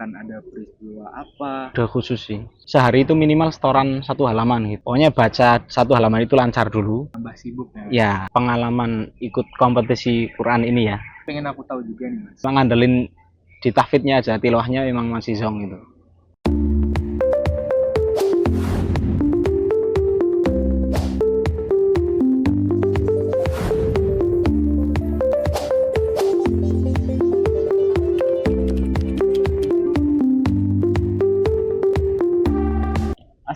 misalkan ada peristiwa apa. Udah khusus sih. Sehari itu minimal setoran 1 halaman gitu. Pokoknya baca 1 halaman itu lancar dulu. Tambah sibuk ya. Ya, pengalaman ikut kompetisi Quran ini ya. Pengen aku tahu juga nih Mas. Ngandelin di tahfidnya aja, tilawahnya memang masih zong gitu.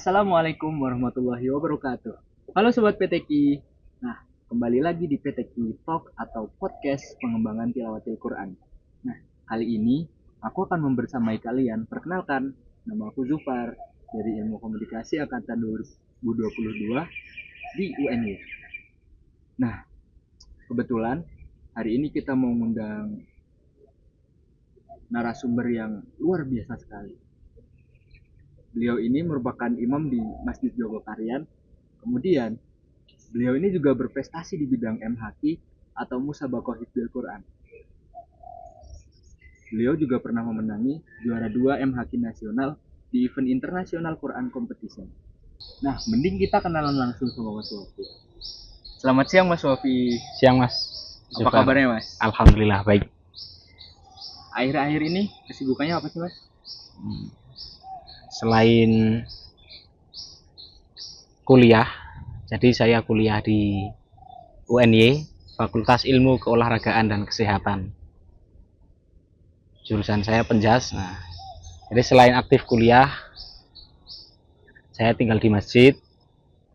Assalamualaikum warahmatullahi wabarakatuh. Halo Sobat PTQ. Nah, kembali lagi di PTQ Talk atau Podcast Pengembangan Tilawatil Quran. Nah, kali ini aku akan membersamai kalian. Perkenalkan, nama aku Zufar dari Ilmu Komunikasi Angkatan 2022 di UNY. Nah, kebetulan hari ini kita mau mengundang narasumber yang luar biasa sekali. Beliau ini merupakan imam di Masjid Jogokarian. Kemudian, beliau ini juga berprestasi di bidang MHQ atau Musabaqah Hifdzul Quran. Beliau juga pernah memenangi juara 2 MHQ nasional di event International Quran Competition. Nah, mending kita kenalan langsung sama Mas Wafi. Selamat siang Mas Wafi. Siang Mas. Apa kabarnya Mas? Alhamdulillah baik. Akhir-akhir ini kesibukannya apa sih Mas? Selain kuliah, jadi saya kuliah di UNY, Fakultas Ilmu Keolahragaan dan Kesehatan. Jurusan saya Penjas. Nah, jadi selain aktif kuliah, saya tinggal di masjid,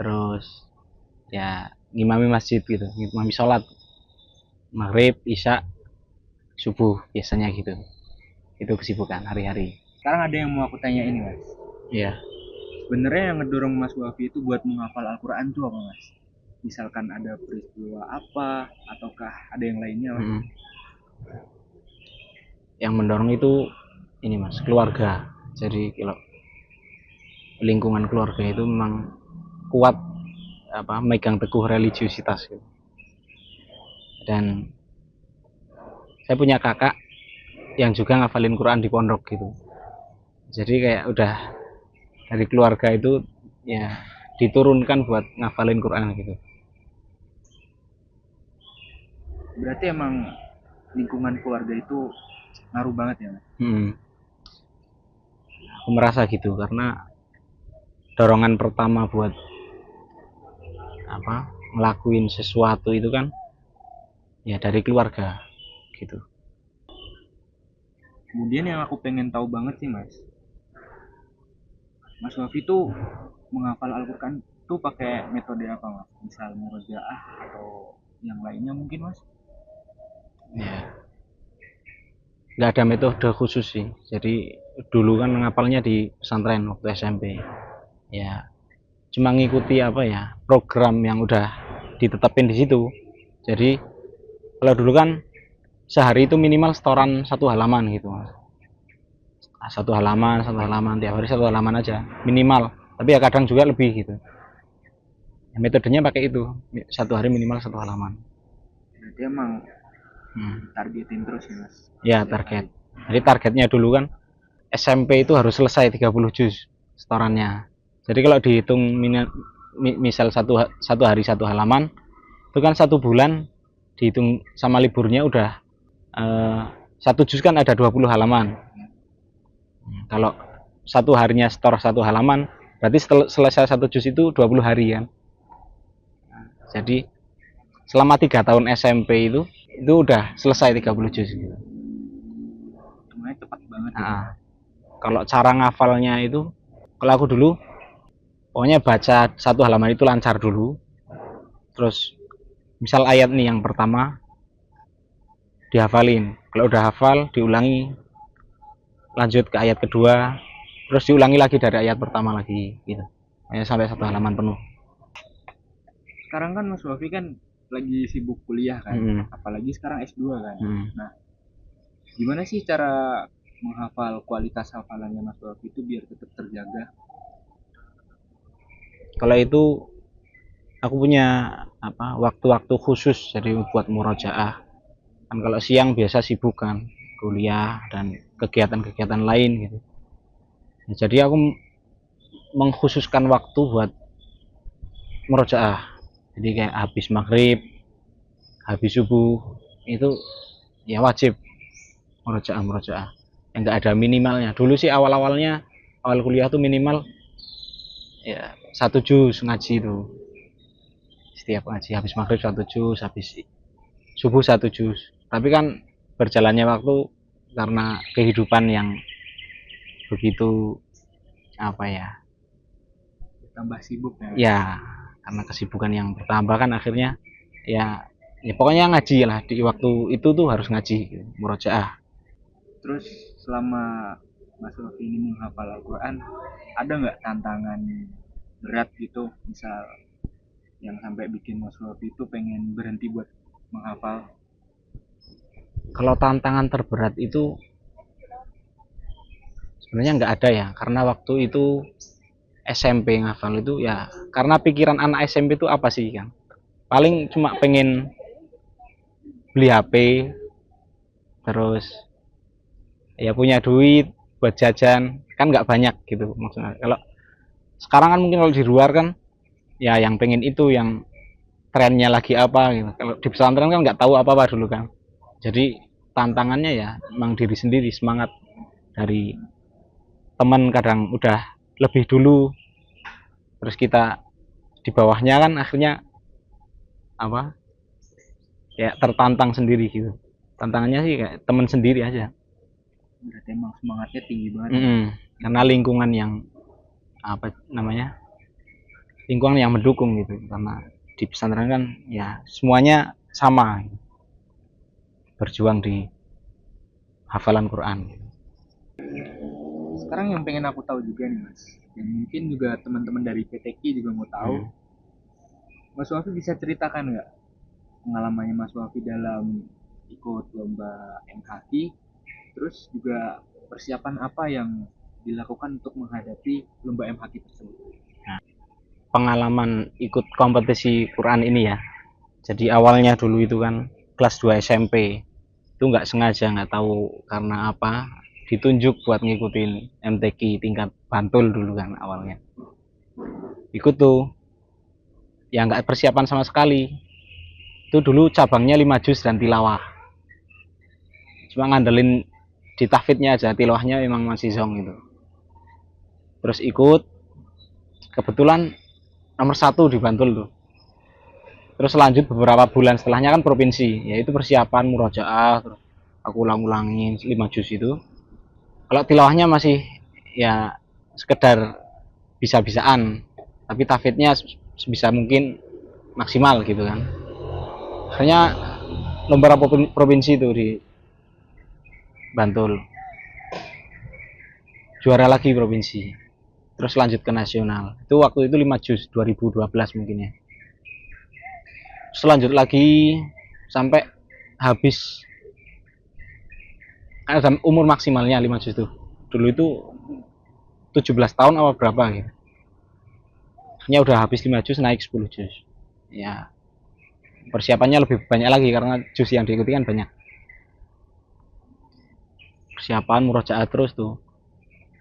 terus ya ngimami masjid gitu, ngimami sholat maghrib, isya, subuh biasanya gitu. Itu kesibukan hari-hari. Sekarang ada yang mau aku tanya ini Mas. Iya. Sebenarnya yang ngedorong Mas Wafi itu buat menghafal Al-Quran itu apa Mas? Misalkan ada peristiwa apa, ataukah ada yang lainnya Mas? Yang mendorong itu ini Mas, keluarga. Jadi kalau lingkungan keluarga itu memang kuat megang teguh religiusitas gitu. Dan saya punya kakak yang juga ngafalin Quran di pondok gitu. Jadi kayak udah dari keluarga itu ya diturunkan buat ngafalin Quran gitu. Berarti emang lingkungan keluarga itu ngaruh banget ya Mas? Aku merasa gitu karena dorongan pertama buat ngelakuin sesuatu itu kan ya dari keluarga gitu. Kemudian yang aku pengen tahu banget sih Mas Wafi itu menghafal Al-Quran itu pakai metode apa Mas? Misal murojaah atau yang lainnya mungkin Mas? Ya, nggak ada metode khusus sih. Jadi dulu kan ngapalnya di pesantren waktu SMP. Ya, cuma ngikuti program yang udah ditetapin di situ. Jadi kalau dulu kan sehari itu minimal setoran 1 halaman gitu Mas. 1 halaman tiap hari 1 halaman aja minimal, tapi ya kadang juga lebih gitu ya, metodenya pakai itu 1 hari minimal 1 halaman. Berarti emang targetin terus ya Mas? Ya target. Jadi targetnya dulu kan SMP itu harus selesai 30 juz setorannya. Jadi kalau dihitung misal satu hari 1 halaman itu kan 1 bulan dihitung sama liburnya udah 1 juz kan ada 20 halaman. Kalau 1 harinya setor 1 halaman, berarti selesai 1 juz itu 20 hari kan. Jadi selama 3 tahun SMP itu udah selesai 30 juz gitu. Sebenarnya cepat banget. Kalau cara ngafalnya itu, kalau aku dulu pokoknya baca 1 halaman itu lancar dulu. Terus misal ayat nih yang pertama dihafalin. Kalau udah hafal diulangi, lanjut ke ayat kedua, terus diulangi lagi dari ayat pertama lagi gitu. Sampai 1 halaman penuh. Sekarang kan Mas Wafi kan lagi sibuk kuliah kan, apalagi sekarang S2 kan. Nah, gimana sih cara menghafal, kualitas hafalannya Mas Wafi itu biar tetap terjaga? Kalau itu aku punya waktu-waktu khusus jadi buat murojaah. Kan kalau siang biasa sibuk kan kuliah dan kegiatan-kegiatan lain gitu. Nah, jadi aku mengkhususkan waktu buat murojaah. Jadi kayak habis maghrib, habis subuh itu ya wajib murojaah. Yang nggak ada minimalnya. Dulu sih awal kuliah tuh minimal ya 1 juz ngaji itu. Setiap ngaji habis maghrib 1 juz, habis subuh 1 juz. Tapi kan berjalannya waktu karena kehidupan yang begitu apa ya, tambah sibuk ya. ya karena kesibukan yang bertambah kan akhirnya ya pokoknya ngaji lah di waktu itu tuh harus ngaji gitu, murojaah. Terus selama Mas Wafi ini menghafal Al-Quran, ada nggak tantangan berat gitu, misal yang sampai bikin Mas Wafi itu pengen berhenti buat menghafal? Kalau tantangan terberat itu sebenarnya nggak ada ya, karena waktu itu SMP ngafal itu ya karena pikiran anak SMP itu apa sih kan, paling cuma pengen beli HP, terus ya punya duit buat jajan, kan nggak banyak gitu maksudnya. Kalau sekarang kan mungkin kalau di luar kan ya yang pengen itu, yang trennya lagi apa gitu. Kalau di pesantren kan nggak tahu apa-apa dulu kan, jadi tantangannya ya emang diri sendiri, semangat dari teman kadang udah lebih dulu, terus kita di bawahnya kan akhirnya apa ya tertantang sendiri gitu. Tantangannya sih kayak teman sendiri aja. Berarti emang semangatnya tinggi banget. Karena lingkungan yang apa namanya, lingkungan yang mendukung gitu, karena di pesantren kan ya semuanya sama gitu, berjuang di hafalan Quran gitu. Sekarang yang pengen aku tahu juga nih Mas, dan mungkin juga teman-teman dari PTQ juga mau tahu, Mas Wafi bisa ceritakan nggak pengalamannya Mas Wafi dalam ikut lomba MHQ, terus juga persiapan apa yang dilakukan untuk menghadapi lomba MHQ tersebut? Nah, pengalaman ikut kompetisi Quran ini ya, jadi awalnya dulu itu kan kelas 2 SMP itu nggak sengaja, nggak tahu karena apa ditunjuk buat ngikutin MTQ tingkat Bantul dulu kan awalnya. Ikut tuh ya nggak persiapan sama sekali. Itu dulu cabangnya 5 juz dan tilawah. Cuma ngandelin di tahfidnya aja, tilawahnya memang masih zong gitu. Terus ikut, kebetulan nomor 1 di Bantul tuh. Terus lanjut beberapa bulan setelahnya kan provinsi, yaitu persiapan murojaah, terus aku ulang-ulangin 5 juz itu. Kalau tilawahnya masih ya sekedar bisa-bisaan, tapi tahfidnya sebisa mungkin maksimal gitu kan. Akhirnya lomba provinsi itu di Bantul, juara lagi provinsi, terus lanjut ke nasional. Itu waktu itu 5 juz 2012 mungkin ya. Selanjut lagi sampai habis, ada umur maksimalnya 5 juz tuh. Dulu itu 17 tahun apa berapa gitu. Akhirnya udah habis 5 juz naik 10 juz. Ya, persiapannya lebih banyak lagi karena juz yang diikuti kan banyak. Persiapan murojaah terus tuh.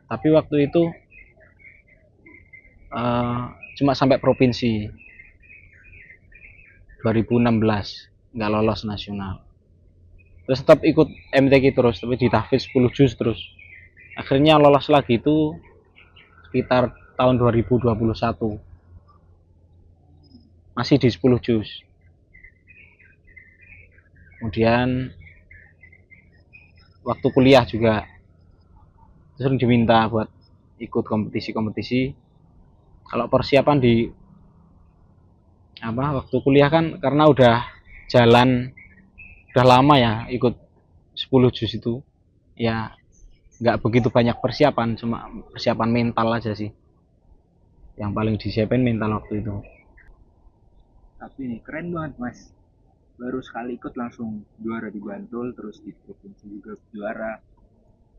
Tapi waktu itu cuma sampai provinsi 2016, nggak lolos nasional. Terus tetap ikut MTQ terus, tapi di tahfiz 10 juz terus. Akhirnya lolos lagi itu sekitar tahun 2021, masih di 10 juz. Kemudian waktu kuliah juga sering diminta buat ikut kompetisi-kompetisi. Kalau persiapan di waktu kuliah kan karena udah jalan udah lama ya ikut 10 juz itu, ya nggak begitu banyak persiapan, cuma persiapan mental aja sih yang paling disiapin, mental waktu itu. Tapi nih keren banget Mas, baru sekali ikut langsung juara di Bantul, terus di provinsi juga juara.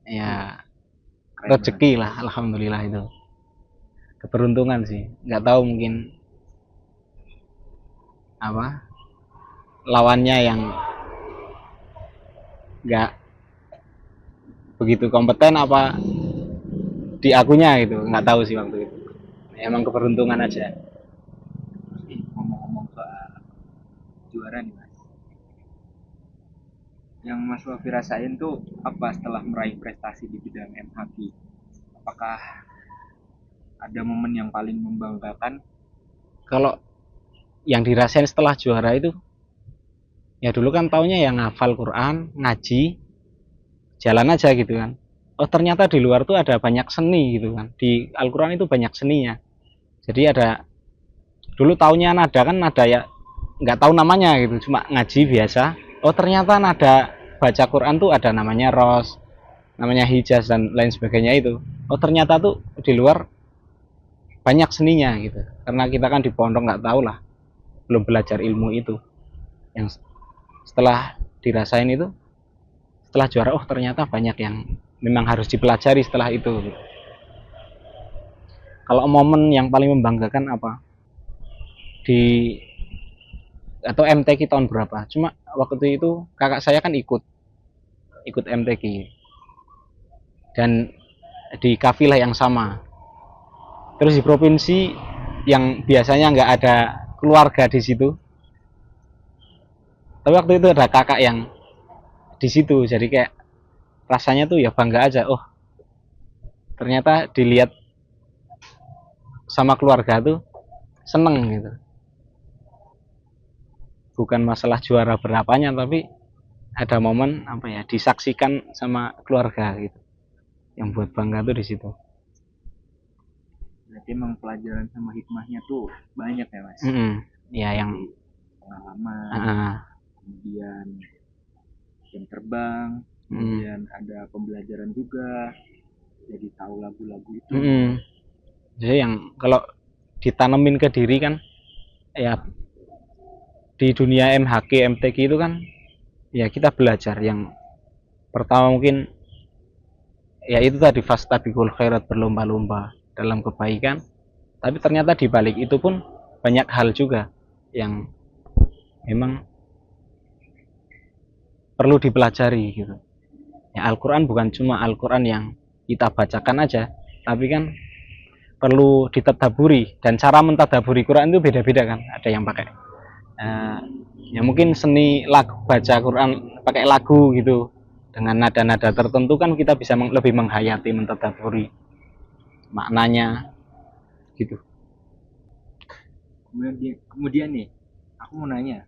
Ya rezeki lah, alhamdulillah, itu keberuntungan sih, nggak tahu mungkin apa lawannya yang nggak begitu kompeten apa di akunya gitu, nggak tahu sih waktu itu. Emang keberuntungan aja. Ngomong-ngomong soal juara nih mas, yang Mas Wafi rasain tuh apa setelah meraih prestasi di bidang MHQ? Apakah ada momen yang paling membanggakan? Kalau yang dirasain setelah juara itu, ya dulu kan taunya yang ngafal Quran, ngaji, jalan aja gitu kan. Oh ternyata di luar tuh ada banyak seni gitu kan. Di Al-Quran itu banyak seninya. Jadi ada, dulu taunya nada kan nada ya nggak tahu namanya gitu, cuma ngaji biasa. Oh ternyata nada baca Quran tuh ada namanya ros, namanya hijaz dan lain sebagainya itu. Oh ternyata tuh di luar banyak seninya gitu. Karena kita kan di pondok nggak tahu lah, belum belajar ilmu itu. Yang setelah dirasain itu, setelah juara, oh ternyata banyak yang memang harus dipelajari setelah itu. Kalau momen yang paling membanggakan apa? Di atau MTQ tahun berapa? Cuma waktu itu kakak saya kan ikut MTQ dan di kafilah yang sama. Terus di provinsi yang biasanya nggak ada keluarga di situ, tapi waktu itu ada kakak yang di situ, jadi kayak rasanya tuh ya bangga aja. Oh ternyata dilihat sama keluarga tuh seneng gitu. Bukan masalah juara berapanya, tapi ada momen apa ya, disaksikan sama keluarga gitu. Yang buat bangga tuh di situ. Berarti emang pelajaran sama hikmahnya tuh banyak ya mas? Ya yang pengalaman, kemudian jam terbang, kemudian ada pembelajaran juga, jadi tahu lagu-lagu itu. Jadi yang kalau ditanemin ke diri kan, ya di dunia MHQ, MTQ itu kan, ya kita belajar yang pertama mungkin ya itu tadi fastabiqul khairat, berlomba-lomba dalam kebaikan. Tapi ternyata di balik itu pun banyak hal juga yang memang perlu dipelajari gitu. Ya Al-Quran bukan cuma Al-Quran yang kita bacakan aja, tapi kan perlu ditadaburi, dan cara mentadaburi Quran itu beda-beda kan. Ada yang pakai ya mungkin seni lagu, baca Quran pakai lagu gitu dengan nada-nada tertentu kan kita bisa lebih menghayati, mentadaburi maknanya gitu. Kemudian nih, aku mau nanya,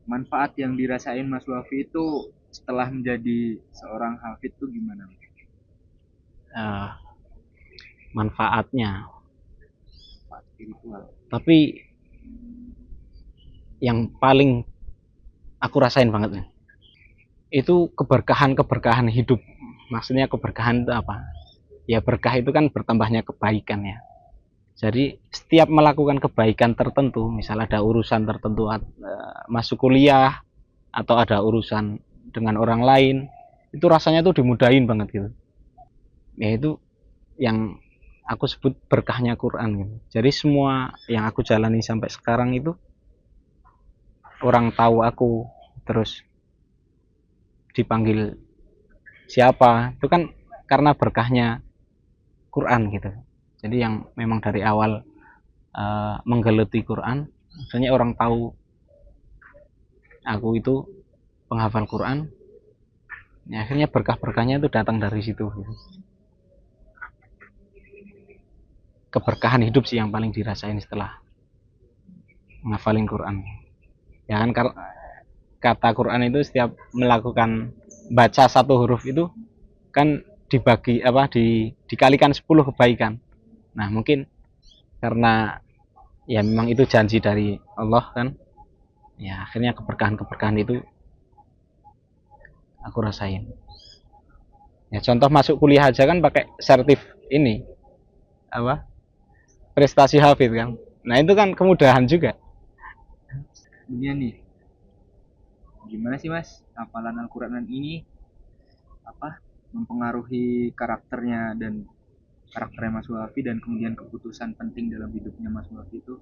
manfaat yang dirasain Mas Wafi itu setelah menjadi seorang hafid tuh gimana? Manfaatnya, manfaat spiritual. Tapi yang paling aku rasain banget nih, itu keberkahan hidup. Maksudnya keberkahan itu apa? Ya berkah itu kan bertambahnya kebaikan ya. Jadi setiap melakukan kebaikan tertentu, misal ada urusan tertentu, masuk kuliah atau ada urusan dengan orang lain, itu rasanya tuh dimudahin banget gitu. Ya itu yang aku sebut berkahnya Quran gitu. Jadi semua yang aku jalani sampai sekarang itu, orang tahu aku, terus dipanggil siapa, itu kan karena berkahnya Quran gitu. Jadi yang memang dari awal menggeluti Quran, misalnya orang tahu aku itu penghafal Quran, ya akhirnya berkah-berkahnya itu datang dari situ gitu. Keberkahan hidup sih yang paling dirasain setelah menghafalin Quran. Ya kan kata Quran itu setiap melakukan baca satu huruf itu kan dibagi dikalikan 10 kebaikan. Nah mungkin karena ya memang itu janji dari Allah kan, ya akhirnya keberkahan itu aku rasain. Ya contoh masuk kuliah aja kan pakai sertif ini prestasi hafid kan. Nah itu kan kemudahan juga. Kemudian nih, gimana sih mas hafalan Al-Quran ini mempengaruhi karakternya Mas Wafi, dan kemudian keputusan penting dalam hidupnya Mas Wafi itu?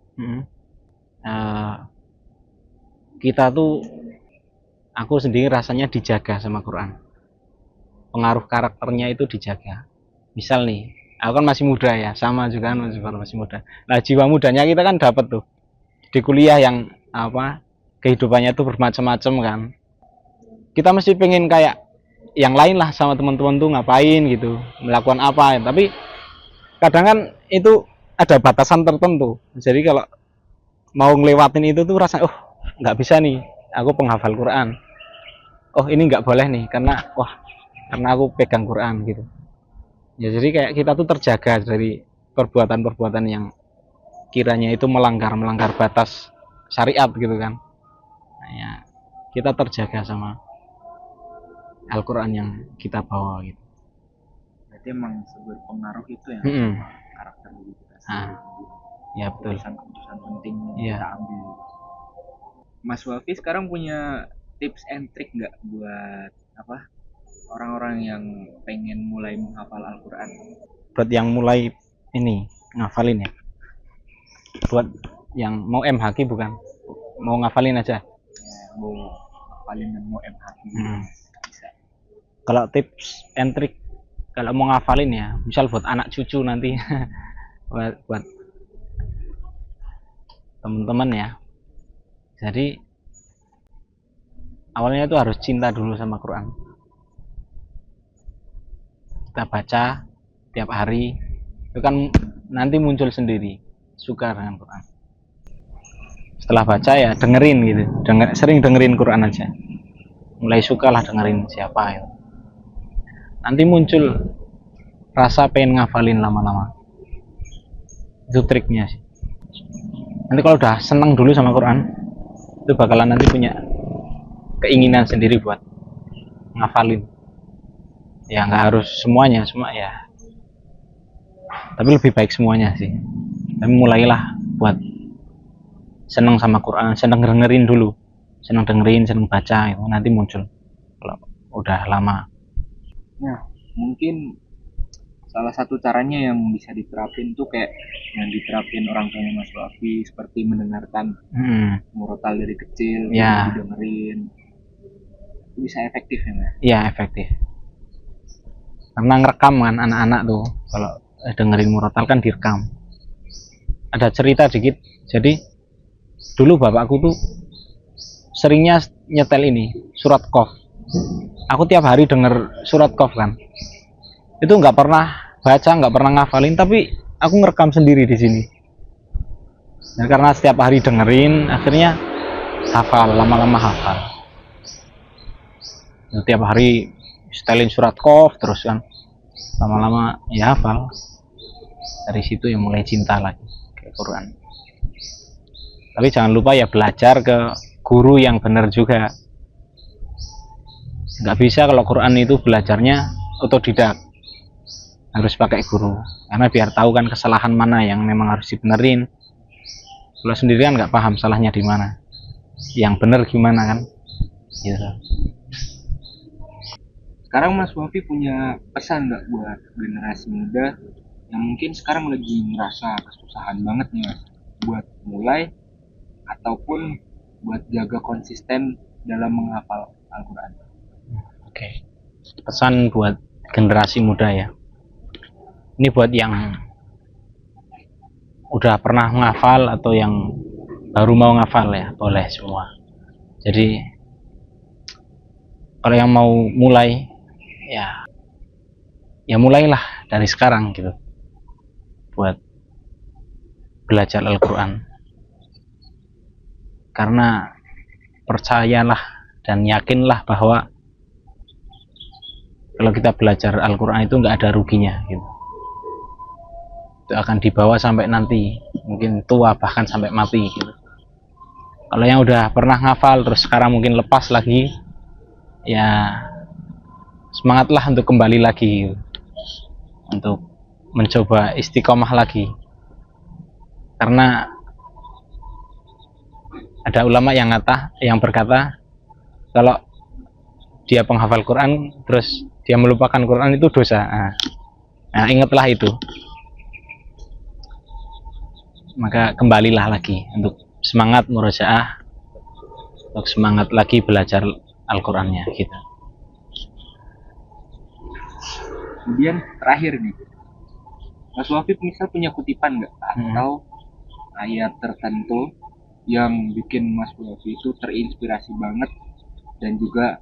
Kita tuh, aku sendiri rasanya dijaga sama Quran. pengaruh karakternya itu dijaga. Misal nih, aku kan masih muda ya, sama juga kan masih muda. Nah, jiwa mudanya kita kan dapat tuh di kuliah yang apa, kehidupannya tuh bermacam-macam kan. Kita mesti pengen kayak yang lain lah, sama teman-teman tuh ngapain gitu, melakukan apa. Tapi kadang kan itu ada batasan tertentu. Jadi kalau mau ngelewatin itu tuh rasa, oh nggak bisa nih, aku penghafal Quran. Oh ini nggak boleh nih, karena aku pegang Quran gitu. Ya jadi kayak kita tuh terjaga dari perbuatan-perbuatan yang kiranya itu melanggar batas syariat gitu kan. Nah, ya, kita terjaga sama Al-Quran yang kita bawa gitu. Berarti emang berpengaruh itu ya Mm-mm. sama karakter diri kita Ah, sendiri. ya betul. Keputusan penting yang Iya. kita ambil. Mas Wafi sekarang punya tips and trick nggak buat orang-orang yang pengen mulai menghafal Al-Quran? Buat yang mulai ini ngafalin ya. Buat yang mau MHQ bukan, mau ngafalin aja. Ya, mau ngafalin dan mau MHQ bisa. Kalau tips and trick kalau mau ngafalin ya, misal buat anak cucu nanti, buat teman-teman ya. Jadi awalnya itu harus cinta dulu sama Quran. Kita baca tiap hari, itu kan nanti muncul sendiri suka dengan Quran. Setelah baca ya dengerin gitu, sering dengerin Quran aja. Mulai suka lah dengerin siapa ya. Nanti muncul rasa pengen ngafalin lama-lama. Itu triknya sih. Nanti kalau udah seneng dulu sama Quran, itu bakalan nanti punya keinginan sendiri buat ngafalin. Ya nggak harus semuanya, semua ya. Tapi lebih baik semuanya sih. Tapi mulailah buat seneng sama Quran, seneng dengerin dulu, seneng baca, itu nanti muncul kalau udah lama. Nah, mungkin salah satu caranya yang bisa diterapin tuh kayak yang diterapin orang tuanya Mas Wafi, seperti mendengarkan murotal dari kecil, Ya. Dengerin, itu bisa efektif ya Mas? Iya efektif, karena ngerekam kan anak-anak tuh kalau dengerin murotal kan direkam. Ada cerita dikit, jadi dulu bapakku tuh seringnya nyetel ini surat Qaf. Aku tiap hari denger surat Qaf kan, itu nggak pernah baca, nggak pernah ngafalin, tapi aku ngerekam sendiri di sini. Dan karena setiap hari dengerin, akhirnya hafal, lama-lama hafal. Setiap hari setelin surat Qaf terus kan, lama-lama ya hafal. Dari situ ya mulai cinta lagi ke Quran. Tapi jangan lupa ya belajar ke guru yang benar juga. Nggak bisa kalau Quran itu belajarnya otodidak, harus pakai guru, karena biar tahu kan kesalahan mana yang memang harus dibenerin. Kalau sendirian nggak paham salahnya di mana, yang bener gimana kan gitu. Sekarang Mas Wafi punya pesan nggak buat generasi muda yang mungkin sekarang lagi ngerasa kesusahan banget nih Mas, buat mulai ataupun buat jaga konsisten dalam menghafal Al-Quran? Oke. Pesan buat generasi muda ya, ini buat yang udah pernah menghafal atau yang baru mau ngafal ya, boleh semua. Jadi kalau yang mau mulai ya mulailah dari sekarang gitu, buat belajar Al-Quran. Karena percayalah dan yakinlah bahwa kalau kita belajar Al-Quran itu nggak ada ruginya gitu. Itu akan dibawa sampai nanti, mungkin tua bahkan sampai mati gitu. Kalau yang udah pernah ngafal terus sekarang mungkin lepas lagi, ya semangatlah untuk kembali lagi gitu, untuk mencoba istiqomah lagi. Karena ada ulama yang berkata kalau dia penghafal Quran terus dia melupakan Quran itu dosa. Nah ingatlah itu, maka kembalilah lagi untuk semangat murojaah, untuk semangat lagi belajar Al-Qurannya gitu. Kemudian terakhir nih, Mas Wafid misal punya kutipan nggak atau ayat tertentu yang bikin Mas Wafid itu terinspirasi banget dan juga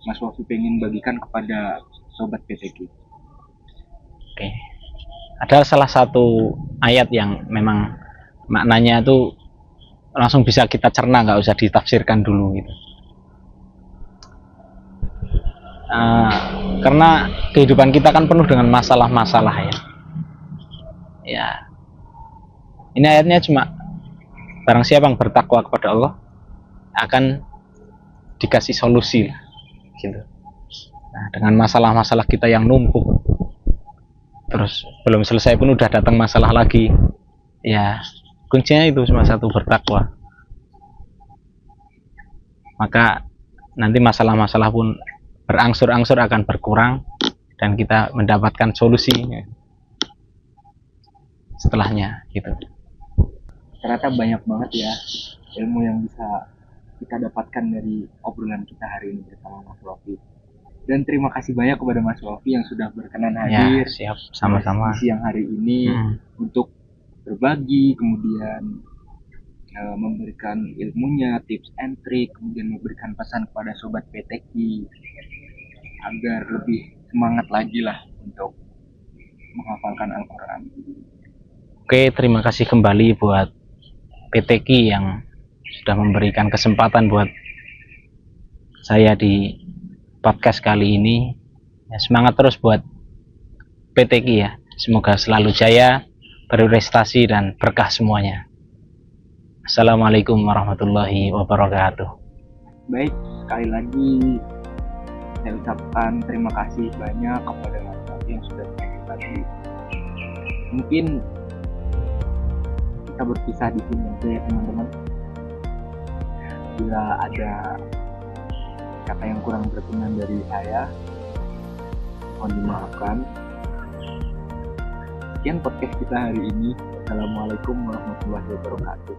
Mas Wafid pengen bagikan kepada sobat PTQ? Oke. Ada salah satu ayat yang memang maknanya itu langsung bisa kita cerna, nggak usah ditafsirkan dulu gitu. Karena kehidupan kita kan penuh dengan masalah-masalah ya. Ya, ini ayatnya cuma barang siapa yang bertakwa kepada Allah akan dikasih solusi lah, gitu. Nah, dengan masalah-masalah kita yang numpuk, terus belum selesai pun udah datang masalah lagi, ya kuncinya itu cuma satu, bertakwa. Maka nanti masalah-masalah pun berangsur-angsur akan berkurang dan kita mendapatkan solusi setelahnya gitu. Ternyata banyak banget ya ilmu yang bisa kita dapatkan dari obrolan kita hari ini bersama Mas Wafi. Dan terima kasih banyak kepada Mas Wafi yang sudah berkenan hadir. Ya, siap, sama-sama. Di siang hari ini untuk berbagi, kemudian memberikan ilmunya, tips and trick, kemudian memberikan pesan kepada sobat PTQ agar lebih semangat lagi lah untuk menghafalkan Al-Quran. Oke, terima kasih kembali buat PTQ yang sudah memberikan kesempatan buat saya di podcast kali ini. Ya, semangat terus buat PTQ ya. Semoga selalu jaya, berprestasi dan berkah semuanya. Assalamualaikum warahmatullahi wabarakatuh. Baik, sekali lagi saya ucapkan terima kasih banyak kepada Mas Wafi yang sudah berbagi. Mungkin kita berpisah di sini aja ya teman-teman. Bila ada kata yang kurang berkenan dari saya, mohon dimaafkan. Sekian podcast kita hari ini. Assalamualaikum warahmatullahi wabarakatuh.